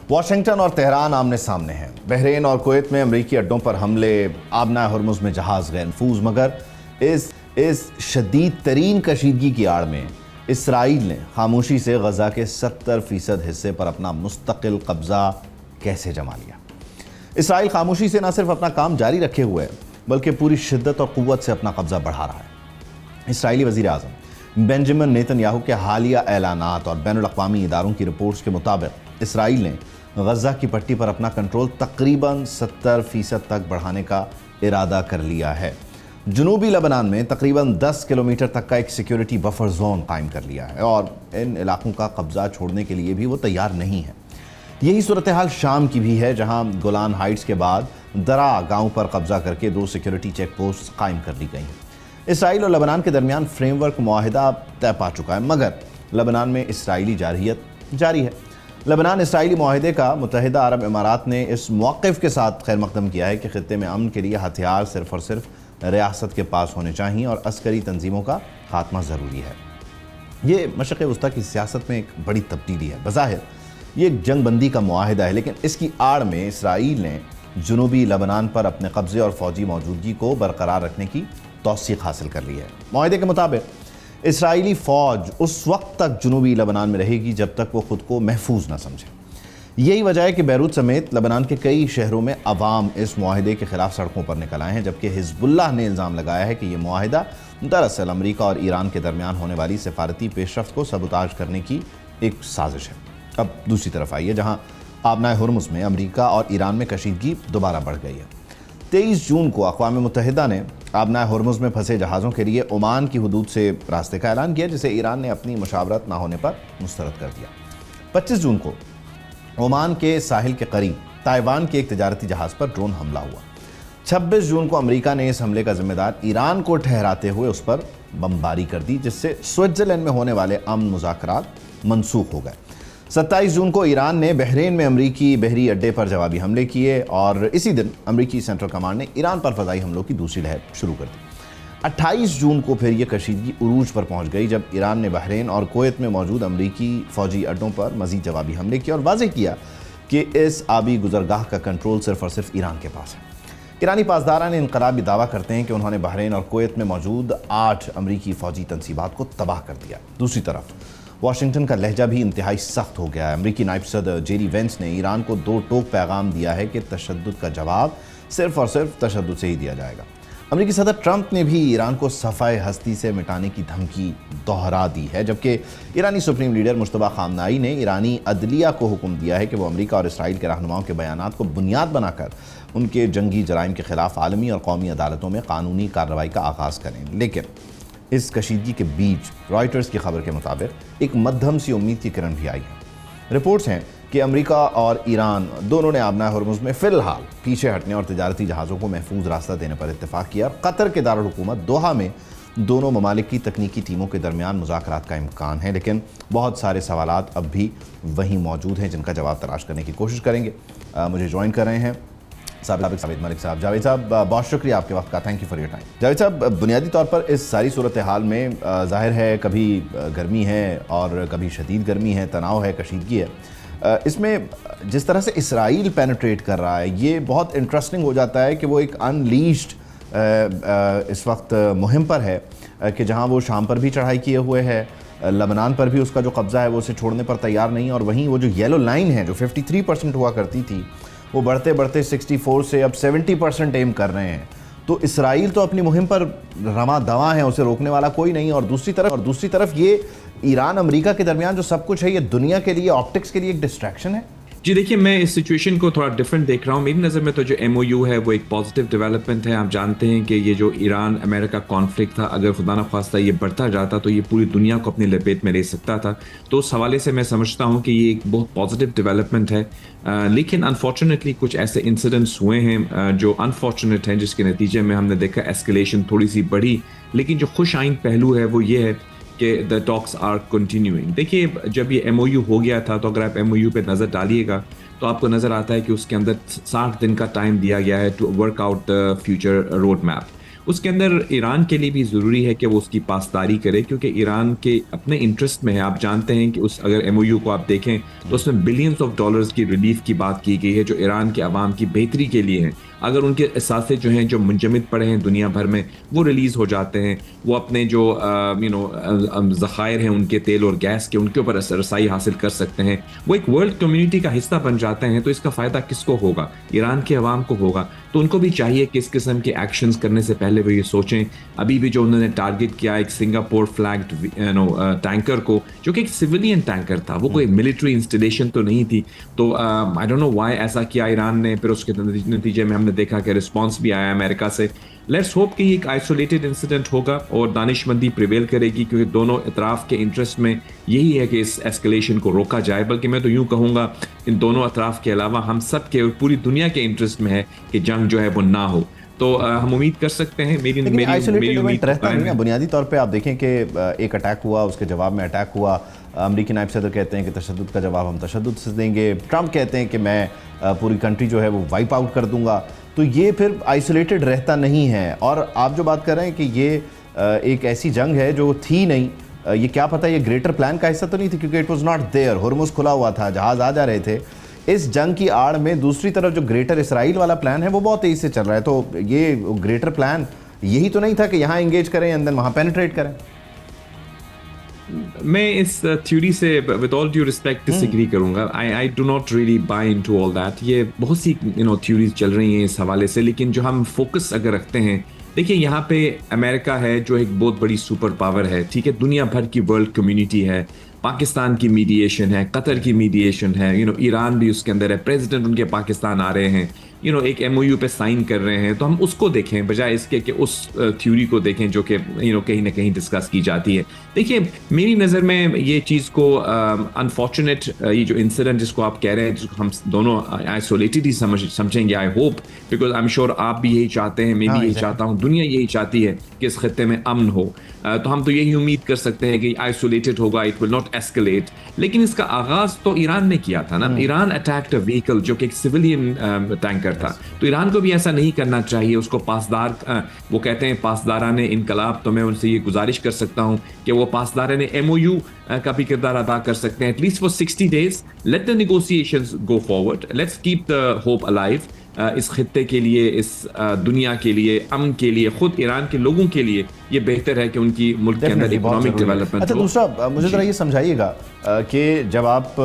Washington اور Tehran آمنے سامنے ہیں۔ بحرین اور کویت میں امریکی اڈوں پر حملے، آبنائے ہرمز میں جہاز غیر نفوذ، مگر اس شدید ترین کشیدگی کی آڑ میں اسرائیل نے خاموشی سے غزہ کے 70% حصے پر اپنا مستقل قبضہ کیسے جما لیا؟ اسرائیل خاموشی سے نہ صرف اپنا کام جاری رکھے ہوئے بلکہ پوری شدت اور قوت سے اپنا قبضہ بڑھا رہا ہے۔ اسرائیلی وزیر اعظم بنجمن نیتن یاہو کے حالیہ اعلانات اور بین الاقوامی اداروں کی رپورٹس کے مطابق اسرائیل نے غزہ کی پٹی پر اپنا کنٹرول تقریباً 70% تک بڑھانے کا ارادہ کر لیا ہے۔ جنوبی لبنان میں تقریباً 10 کلومیٹر تک کا ایک سیکیورٹی بفر زون قائم کر لیا ہے اور ان علاقوں کا قبضہ چھوڑنے کے لیے بھی وہ تیار نہیں ہے۔ یہی صورتحال شام کی بھی ہے، جہاں گولان ہائٹس کے بعد درا گاؤں پر قبضہ کر کے 2 سیکیورٹی چیک پوسٹ قائم کر لی گئی ہیں۔ اسرائیل اور لبنان کے درمیان فریم ورک معاہدہ طے پا چکا ہے، مگر لبنان میں اسرائیلی جارحیت جاری ہے۔ لبنان اسرائیلی معاہدے کا متحدہ عرب امارات نے اس موقف کے ساتھ خیر مقدم کیا ہے کہ خطے میں امن کے لیے ہتھیار صرف اور صرف ریاست کے پاس ہونے چاہیے اور عسکری تنظیموں کا خاتمہ ضروری ہے۔ یہ مشرق وسطیٰ کی سیاست میں ایک بڑی تبدیلی ہے۔ بظاہر یہ ایک جنگ بندی کا معاہدہ ہے، لیکن اس کی آڑ میں اسرائیل نے جنوبی لبنان پر اپنے قبضے اور فوجی موجودگی کو برقرار رکھنے کی توثیق حاصل کر لی ہے۔ معاہدے کے مطابق اسرائیلی فوج اس وقت تک جنوبی لبنان میں رہے گی جب تک وہ خود کو محفوظ نہ سمجھے۔ یہی وجہ ہے کہ بیروت سمیت لبنان کے کئی شہروں میں عوام اس معاہدے کے خلاف سڑکوں پر نکل آئے ہیں، جبکہ حزب اللہ نے الزام لگایا ہے کہ یہ معاہدہ دراصل امریکہ اور ایران کے درمیان ہونے والی سفارتی پیش رفت کو سبوتاژ کرنے کی ایک سازش ہے۔ اب دوسری طرف آئیے، جہاں آبنائے ہرمز میں امریکہ اور ایران میں کشیدگی دوبارہ بڑھ گئی ہے۔ 23 جون کو اقوام متحدہ نے آبنائے ہرمز میں پھنسے جہازوں کے لیے عمان کی حدود سے راستے کا اعلان کیا، جسے ایران نے اپنی مشاورت نہ ہونے پر مسترد کر دیا۔ 25 جون کو عمان کے ساحل کے قریب تائیوان کے ایک تجارتی جہاز پر ڈرون حملہ ہوا۔ 26 جون کو امریکہ نے اس حملے کا ذمہ دار ایران کو ٹھہراتے ہوئے اس پر بمباری کر دی، جس سے سوئٹزرلینڈ میں ہونے والے امن مذاکرات منسوخ ہو گئے۔ 27 جون کو ایران نے بحرین میں امریکی بحری اڈے پر جوابی حملے کیے اور اسی دن امریکی سینٹرل کمانڈ نے ایران پر فضائی حملوں کی دوسری لہر شروع کر دی۔ 28 جون کو پھر یہ کشیدگی عروج پر پہنچ گئی جب ایران نے بحرین اور کویت میں موجود امریکی فوجی اڈوں پر مزید جوابی حملے کیے اور واضح کیا کہ اس آبی گزرگاہ کا کنٹرول صرف اور صرف ایران کے پاس ہے۔ ایرانی پاسداران انقلابی دعویٰ کرتے ہیں کہ انہوں نے بحرین اور کویت میں موجود 8 امریکی فوجی تنصیبات کو تباہ کر دیا۔ دوسری طرف واشنگٹن کا لہجہ بھی انتہائی سخت ہو گیا ہے۔ امریکی نائب صدر جیری وینس نے ایران کو 2 ٹوک پیغام دیا ہے کہ تشدد کا جواب صرف اور صرف تشدد سے ہی دیا جائے گا۔ امریکی صدر ٹرمپ نے بھی ایران کو صفحۂ ہستی سے مٹانے کی دھمکی دہرا دی ہے، جبکہ ایرانی سپریم لیڈر مجتبیٰ خامنہئی نے ایرانی عدلیہ کو حکم دیا ہے کہ وہ امریکہ اور اسرائیل کے رہنماؤں کے بیانات کو بنیاد بنا کر ان کے جنگی جرائم کے خلاف عالمی اور قومی عدالتوں میں قانونی کارروائی کا آغاز کریں۔ لیکن اس کشیدگی کے بیچ رائٹرز کی خبر کے مطابق ایک مدھم سی امید کی کرن بھی آئی ہے۔ رپورٹس ہیں کہ امریکہ اور ایران دونوں نے آبنائے ہرمز میں فی الحال پیچھے ہٹنے اور تجارتی جہازوں کو محفوظ راستہ دینے پر اتفاق کیا۔ قطر کے دارالحکومت دوحہ میں دونوں ممالک کی تکنیکی ٹیموں کے درمیان مذاکرات کا امکان ہے، لیکن بہت سارے سوالات اب بھی وہیں موجود ہیں جن کا جواب تلاش کرنے کی کوشش کریں گے۔ مجھے جوائن کر رہے ہیں سابق جاوید ملک صاحب۔ جاوید صاحب، بہت شکریہ آپ کے وقت کا، thank you for your time. Javed صاحب، بنیادی طور پر اس ساری صورتحال میں ظاہر ہے کبھی گرمی ہے اور کبھی شدید گرمی ہے، تناؤ ہے، کشیدگی ہے۔ اس میں جس طرح سے اسرائیل پینیٹریٹ کر رہا ہے یہ بہت انٹرسٹنگ ہو جاتا ہے کہ وہ ایک انلیشڈ اس وقت مہم پر ہے کہ جہاں وہ شام پر بھی چڑھائی کیے ہوئے ہے، لبنان پر بھی اس کا جو قبضہ ہے وہ اسے چھوڑنے پر تیار نہیں، اور وہیں وہ جو یلو لائن ہے جو 53% ہوا کرتی تھی وہ بڑھتے بڑھتے 64 سے اب 70% ایم کر رہے ہیں۔ تو اسرائیل تو اپنی مہم پر رواں دواں ہے، اسے روکنے والا کوئی نہیں، اور دوسری طرف یہ ایران امریکہ کے درمیان جو سب کچھ ہے یہ دنیا کے لیے آپٹکس کے لیے ایک ڈسٹریکشن ہے۔ جی دیکھیے، میں اس سچویشن کو تھوڑا ڈیفرنٹ دیکھ رہا ہوں۔ میری نظر میں تو جو ایم او یو ہے وہ ایک پازیٹیو ڈیولپمنٹ ہے۔ آپ جانتے ہیں کہ یہ جو ایران امریکہ کانفلکٹ تھا، اگر خدا نہ خواستہ یہ بڑھتا جاتا تو یہ پوری دنیا کو اپنی لپیٹ میں لے سکتا تھا، تو اس حوالے سے میں سمجھتا ہوں کہ یہ ایک بہت پازیٹیو ڈیولپمنٹ ہے۔ لیکن انفارچونیٹلی کچھ ایسے انسیڈنٹس ہوئے ہیں جو انفارچونیٹ ہیں، جس کے نتیجے میں ہم نے دیکھا ایسکیلیشن تھوڑی سی بڑھی، لیکن جو خوش آئند پہلو ہے وہ یہ ہے کہ دا ٹاکس آر کنٹینیوئنگ۔ دیکھیے، جب یہ ایم او یو ہو گیا تھا تو اگر آپ ایم او یو پہ نظر ڈالیے گا تو آپ کو نظر آتا ہے کہ اس کے اندر 60 دن کا ٹائم دیا گیا ہے to work out the future road map. اس کے اندر ایران کے لیے بھی ضروری ہے کہ وہ اس کی پاسداری کرے، کیونکہ ایران کے اپنے انٹرسٹ میں ہے. آپ جانتے ہیں کہ اس اگر ایم او یو کو آپ دیکھیں تو اس میں بلینز آف ڈالرز کی ریلیف کی بات کی گئی ہے جو ایران کے عوام کی بہتری کے لیے ہیں. اگر ان کے اثاثے جو ہیں جو منجمد پڑے ہیں دنیا بھر میں وہ ریلیز ہو جاتے ہیں، وہ اپنے جو ذخائر ہیں ان کے تیل اور گیس کے، ان کے اوپر رسائی حاصل کر سکتے ہیں، وہ ایک ورلڈ کمیونٹی کا حصہ بن جاتے ہیں. تو اس کا فائدہ کس کو ہوگا؟ ایران کے عوام کو ہوگا. تو ان کو بھی چاہیے کہ اس قسم کے ایکشنز کرنے سے پہلے وہ یہ سوچیں. ابھی بھی جو انہوں نے ٹارگٹ کیا ایک سنگاپور فلیگڈ ٹینکر کو، جو کہ ایک سویلین ٹینکر تھا، وہ کوئی ملٹری انسٹالیشن تو نہیں تھی. تو آئی ڈونٹ نو وائی ایسا کیا ایران نے. پھر اس کے نتیجے میں ہم نے دیکھا کہ رسپانس بھی آیا امریکہ سے. لیٹس ہوپ کہ یہ ایک آئسولیٹڈ انسیڈنٹ ہوگا اور دانش مندی پریویل کرے گی، کیونکہ دونوں اطراف کے انٹرسٹ میں یہی ہے کہ اس ایسکلیشن کو روکا جائے. بلکہ میں تو یوں کہوں گا ان دونوں اطراف کے علاوہ ہم سب کے اور پوری دنیا کے انٹرسٹ میں ہے کہ جنگ جو ہے وہ نہ ہو. تو ہم امید کر سکتے ہیں. میری امید رہتا نہیں. بنیادی طور پہ آپ دیکھیں کہ ایک اٹیک ہوا، اس کے جواب میں اٹیک ہوا. امریکی نائب صدر کہتے ہیں کہ تشدد کا جواب ہم تشدد سے دیں گے. ٹرمپ کہتے ہیں کہ میں پوری کنٹری جو ہے وہ وائپ آؤٹ کر دوں گا. تو یہ پھر آئسولیٹڈ رہتا نہیں ہے. اور آپ جو بات کر رہے ہیں کہ یہ ایک ایسی جنگ ہے جو تھی نہیں، یہ کیا پتہ یہ گریٹر پلان کا حصہ تو نہیں تھی، کیونکہ it was not there. Hormuz کھلا ہوا تھا، جہاز آ جا رہے تھے. اس جنگ کی آڑ میں دوسری طرف جو گریٹر اسرائیل والا پلان ہے وہ بہت تیزی سے چل رہا ہے. تو یہ گریٹر پلان یہی تو نہیں تھا کہ یہاں انگیج کریں اینڈ دین وہاں پینیٹریٹ کریں؟ میں اس تھیوری سے with all due respect disagree کروں گا. I do not really buy into all that. یہ بہت سی تھیوریز چل رہی ہیں اس حوالے سے، لیکن جو ہم فوکس اگر رکھتے ہیں، دیکھیے یہاں پہ امریکہ ہے جو ایک بہت بڑی سپر پاور ہے، ٹھیک ہے، دنیا بھر کی ورلڈ کمیونٹی ہے، پاکستان کی میڈیشن ہے، قطر کی میڈیشن ہے، ایران بھی اس کے اندر ہے، پریزیڈنٹ ان کے پاکستان آ رہے ہیں، ایک ایم او یو پہ سائن کر رہے ہیں. تو ہم اس کو دیکھیں بجائے اس کے کہ اس تھیوری کو دیکھیں جو کہ کہیں نہ کہیں ڈسکس کی جاتی ہے. دیکھیے میری نظر میں یہ چیز کو انفارچونیٹ یہ جو انسیڈنٹ جس کو آپ کہہ رہے ہیں، جس کو ہم دونوں آئسولیٹڈ ہی سمجھیں گے. I hope, because I am sure آپ بھی یہی چاہتے ہیں، میں بھی یہی چاہتا ہوں، دنیا یہی چاہتی ہے کہ اس خطے میں امن ہو. تو ہم تو یہی امید کر سکتے ہیں کہ آئسولیٹڈ ہوگا، اٹ ول ناٹ ایسکلیٹ. لیکن اس کا آغاز تو ایران نے کیا تھا نا. ایران اٹیکڈ اے وہیکل جو کہ ایک سویلین ٹینکر تھا. تو ایران کو بھی ایسا نہیں کرنا چاہیے. اس کو پاسدار، وہ کہتے ہیں پاسداران انقلاب، تو میں ان سے یہ گزارش کر سکتا ہوں کہ وہ پاسداران ایم او یو کا بھی کردار ادا کر سکتے ہیں. At least for 60 days let the negotiations go forward. Let's keep the hope alive. اس خطے کے لیے، اس دنیا کے لیے، امن کے لیے، خود ایران کے لوگوں کے لیے یہ بہتر ہے کہ ان کی ملک کے اندر اکنامک ڈیولپمنٹ. اچھا دوسرا مجھے ذرا یہ سمجھائیے گا کہ جب آپ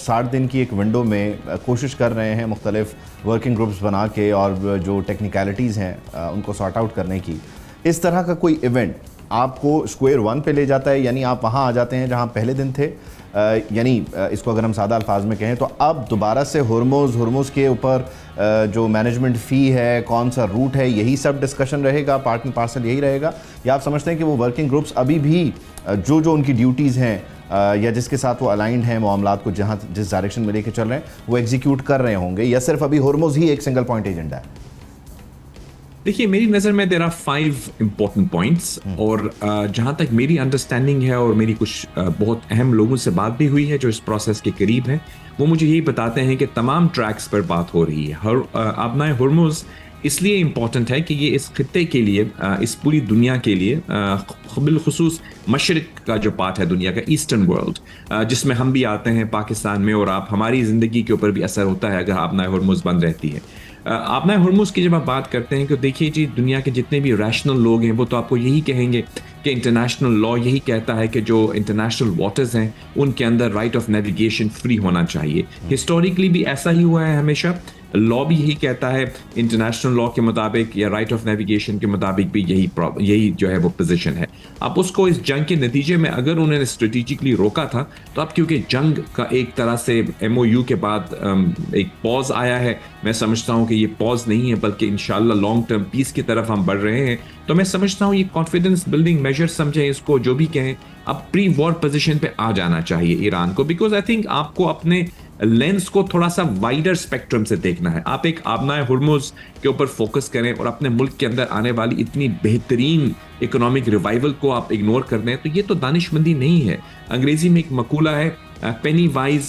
60 دن کی ایک ونڈو میں کوشش کر رہے ہیں مختلف ورکنگ گروپس بنا کے اور جو ٹیکنیکلٹیز ہیں ان کو سارٹ آؤٹ کرنے کی، اس طرح کا کوئی ایونٹ آپ کو اسکوائر ون پہ لے جاتا ہے؟ یعنی آپ وہاں آ جاتے ہیں جہاں پہلے دن تھے، یعنی اس کو اگر ہم سادہ الفاظ میں کہیں تو اب دوبارہ سے ہرمز کے اوپر جو مینجمنٹ فی ہے، کون سا روٹ ہے، یہی سب ڈسکشن رہے گا، پارٹ اینڈ پارسل یہی رہے گا؟ یا آپ سمجھتے ہیں کہ وہ ورکنگ گروپس ابھی بھی جو ان کی ڈیوٹیز ہیں یا جس کے ساتھ وہ الائنڈ ہیں معاملات کو جس ڈائریکشن میں لے کے چل رہے ہیں وہ ایگزیکیوٹ کر رہے ہوں گے، یا صرف ابھی ہرمز ہی ایک سنگل پوائنٹ ایجنڈا ہے؟ دیکھیے میری نظر میں دیر آر 5 امپورٹنٹ پوائنٹس، اور جہاں تک میری انڈرسٹینڈنگ ہے اور میری کچھ بہت اہم لوگوں سے بات بھی ہوئی ہے جو اس پروسیس کے قریب ہیں، وہ مجھے یہی بتاتے ہیں کہ تمام ٹریکس پر بات ہو رہی ہے. آبنائے ہرمز اس لیے امپورٹنٹ ہے کہ یہ اس خطے کے لیے، اس پوری دنیا کے لیے، بالخصوص مشرق کا جو پارٹ ہے دنیا کا، ایسٹرن ورلڈ، جس میں ہم بھی آتے ہیں پاکستان میں، اور آپ ہماری زندگی کے اوپر بھی اثر ہوتا ہے اگر آبنائے ہرمز بند رہتی ہے. آبنائے ہرمز کی جب آپ بات کرتے ہیں کہ دیکھیے جی دنیا کے جتنے بھی ریشنل لوگ ہیں وہ تو آپ کو یہی کہیں گے کہ انٹرنیشنل لا یہی کہتا ہے کہ جو انٹرنیشنل واٹرز ہیں ان کے اندر رائٹ آف نیویگیشن فری ہونا چاہیے. ہسٹوریکلی بھی ایسا ہی ہوا ہے ہمیشہ. لا بھی یہی کہتا ہے انٹرنیشنل لا کے مطابق یا رائٹ آف نیویگیشن کے مطابق بھی یہی جو ہے وہ پوزیشن ہے. اب اس کو اس جنگ کے نتیجے میں اگر انہوں نے اسٹریٹجکلی روکا تھا تو اب کیونکہ جنگ کا ایک طرح سے ایم او یو کے بعد ایک پاز آیا ہے، میں سمجھتا ہوں کہ یہ پاز نہیں ہے بلکہ انشاءاللہ لانگ ٹرم پیس کی طرف ہم بڑھ رہے ہیں. تو میں سمجھتا ہوں یہ کانفیڈنس بلڈنگ میجر سمجھیں اس کو، جو بھی کہیں، اب پری وار پوزیشن پہ آ جانا چاہیے ایران کو، بیکاز آئی تھنک آپ کو اپنے لینس کو تھوڑا سا وائڈر اسپیکٹرم سے دیکھنا ہے. آپ ایک آبنائے ہرمز کے اوپر فوکس کریں اور اپنے ملک کے اندر آنے والی اتنی بہترین اکنامک ریوائول کو آپ اگنور کر دیں تو یہ تو دانش مندی نہیں ہے. انگریزی میں ایک مقولہ ہے penny wise